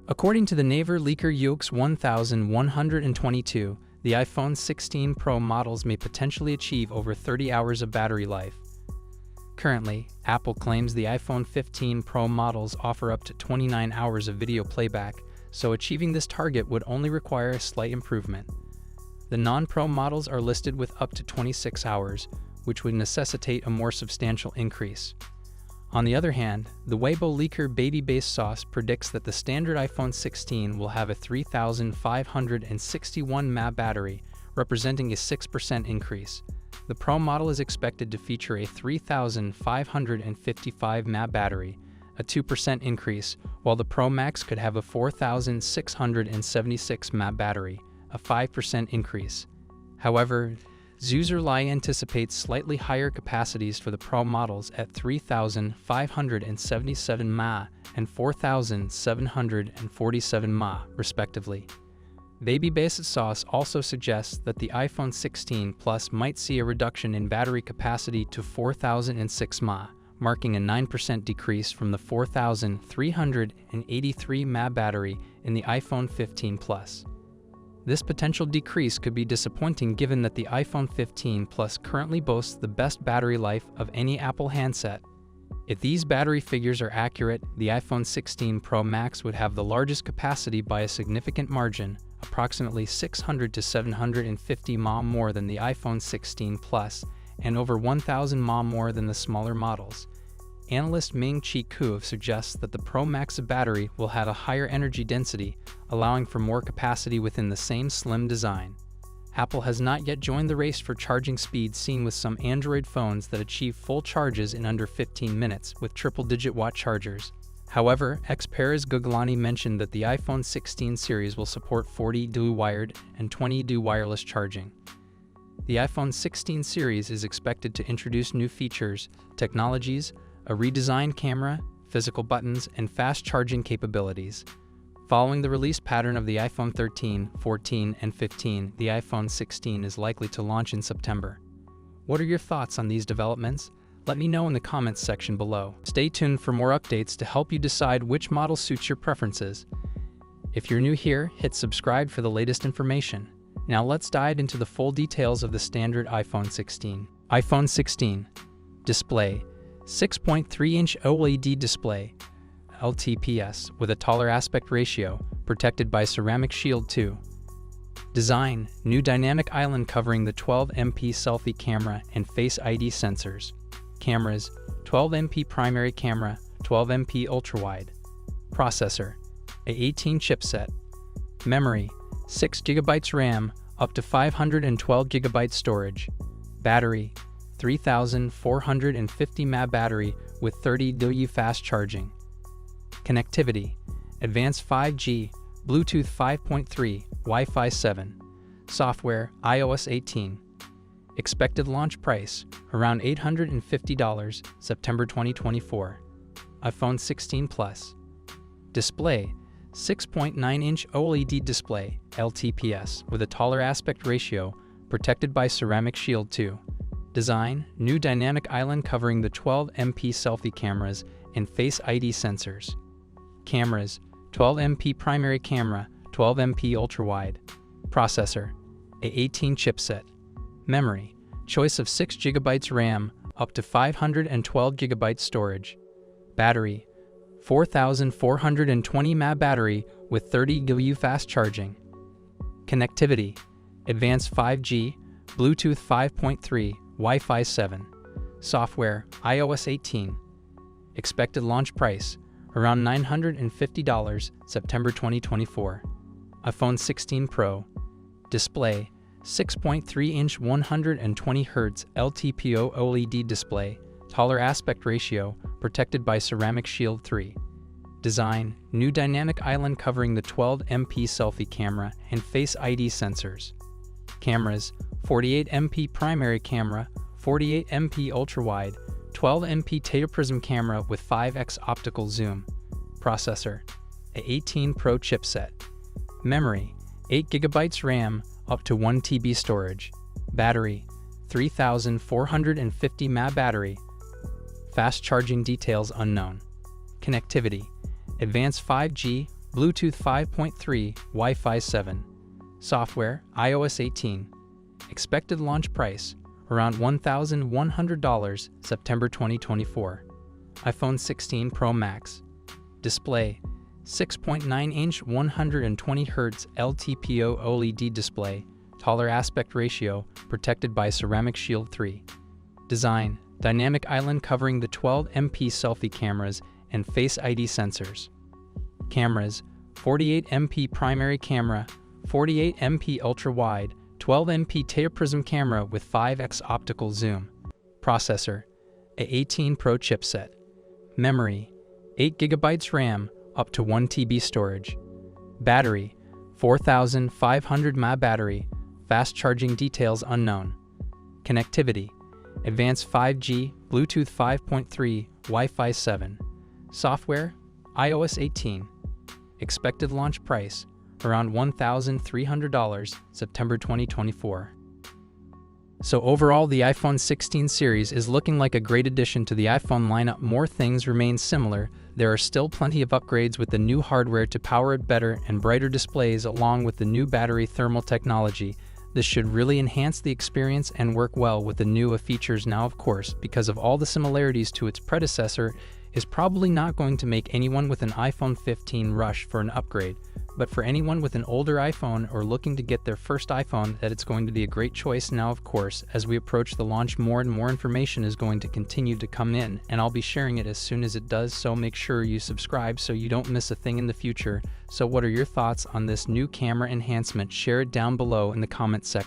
According to the Naver leaker Yoke's 1122, the iPhone 16 Pro models may potentially achieve over 30 hours of battery life. Currently, Apple claims the iPhone 15 Pro models offer up to 29 hours of video playback, so achieving this target would only require a slight improvement. The non-Pro models are listed with up to 26 hours, which would necessitate a more substantial increase. On the other hand, the Weibo leaker Baby-Based Sauce predicts that the standard iPhone 16 will have a 3,561 mAh battery, representing a 6% increase. The Pro model is expected to feature a 3,555 mAh battery, a 2% increase, while the Pro Max could have a 4,676 mAh battery, a 5% increase. However, Zuzerlei anticipates slightly higher capacities for the Pro models at 3,577 mAh and 4,747 mAh, respectively. Baby-Based Sauce also suggests that the iPhone 16 Plus might see a reduction in battery capacity to 4,006 mAh, marking a 9% decrease from the 4,383 mAh battery in the iPhone 15 Plus. This potential decrease could be disappointing given that the iPhone 15 Plus currently boasts the best battery life of any Apple handset. If these battery figures are accurate, the iPhone 16 Pro Max would have the largest capacity by a significant margin, approximately 600 to 750 mAh more than the iPhone 16 Plus and over 1,000 mAh more than the smaller models. Analyst Ming-Chi Kuo suggests that the Pro Max battery will have a higher energy density, allowing for more capacity within the same slim design. Apple has not yet joined the race for charging speed seen with some Android phones that achieve full charges in under 15 minutes with triple-digit watt chargers. However, Experis Guglani mentioned that the iPhone 16 series will support 40D wired and 20D wireless charging. The iPhone 16 series is expected to introduce new features, technologies, a redesigned camera, physical buttons, and fast charging capabilities. Following the release pattern of the iPhone 13, 14, and 15, the iPhone 16 is likely to launch in September. What are your thoughts on these developments? Let me know in the comments section below. Stay tuned for more updates to help you decide which model suits your preferences. If you're new here, hit subscribe for the latest information. Now let's dive into the full details of the standard iPhone 16. iPhone 16. Display. 6.3-inch OLED display, LTPS, with a taller aspect ratio, protected by Ceramic Shield 2. Design. New dynamic island covering the 12MP selfie camera and Face ID sensors. Cameras. 12MP primary camera, 12MP ultrawide. Processor. A18 chipset. Memory. 6GB RAM, up to 512GB storage. Battery. 3,450 mAh battery with 30W fast charging. Connectivity. Advanced 5G, Bluetooth 5.3, Wi-Fi 7. Software, iOS 18. Expected launch price, around $850, September 2024. iPhone 16 Plus. Display, 6.9-inch OLED display, LTPS, with a taller aspect ratio, protected by Ceramic Shield 2. Design. New dynamic island covering the 12MP selfie cameras and Face ID sensors. Cameras. 12MP primary camera, 12MP ultrawide. Processor. A18 chipset. Memory. Choice of 6GB RAM, up to 512GB storage. Battery. 4,420 mAh battery with 30W fast charging. Connectivity. Advanced 5G, Bluetooth 5.3, Wi-Fi 7. Software, iOS 18. Expected launch price, around $950, September 2024. iPhone 16 Pro. Display, 6.3-inch 120Hz LTPO OLED display, taller aspect ratio, protected by Ceramic Shield 3. Design. New dynamic island covering the 12MP selfie camera and Face ID sensors. Cameras. 48MP primary camera, 48MP ultrawide, 12MP teleprism camera with 5x optical zoom. Processor. A18 Pro chipset. Memory. 8GB RAM, up to 1TB storage. Battery. 3,450 mAh battery. Fast charging details unknown. Connectivity. Advanced 5G, Bluetooth 5.3, Wi-Fi 7. Software, iOS 18. Expected launch price, around $1,100, September 2024. iPhone 16 Pro Max. Display, 6.9-inch 120Hz LTPO OLED display, taller aspect ratio, protected by Ceramic Shield 3. Design, dynamic island covering the 12MP selfie cameras and Face ID sensors. Cameras, 48MP primary camera, 48MP ultra-wide, 12MP teleprism camera with 5x optical zoom. Processor, A18 Pro chipset. Memory, 8GB RAM, up to 1TB storage. Battery, 4500 mAh battery, fast charging details unknown. Connectivity, advanced 5G, Bluetooth 5.3, Wi-Fi 7. Software, iOS 18. Expected launch price, around $1,300, September 2024. So overall, the iPhone 16 series is looking like a great addition to the iPhone lineup. More things remain similar. There are still plenty of upgrades with the new hardware to power it better and brighter displays along with the new battery thermal technology. This should really enhance the experience and work well with the newer features. Now, of course, because of all the similarities to its predecessor, is probably not going to make anyone with an iPhone 15 rush for an upgrade. But for anyone with an older iPhone or looking to get their first iPhone, that it's going to be a great choice. Now, of course, as we approach the launch, more and more information is going to continue to come in, and I'll be sharing it as soon as it does, so make sure you subscribe so you don't miss a thing in the future. So what are your thoughts on this new camera enhancement? Share it down below in the comment section.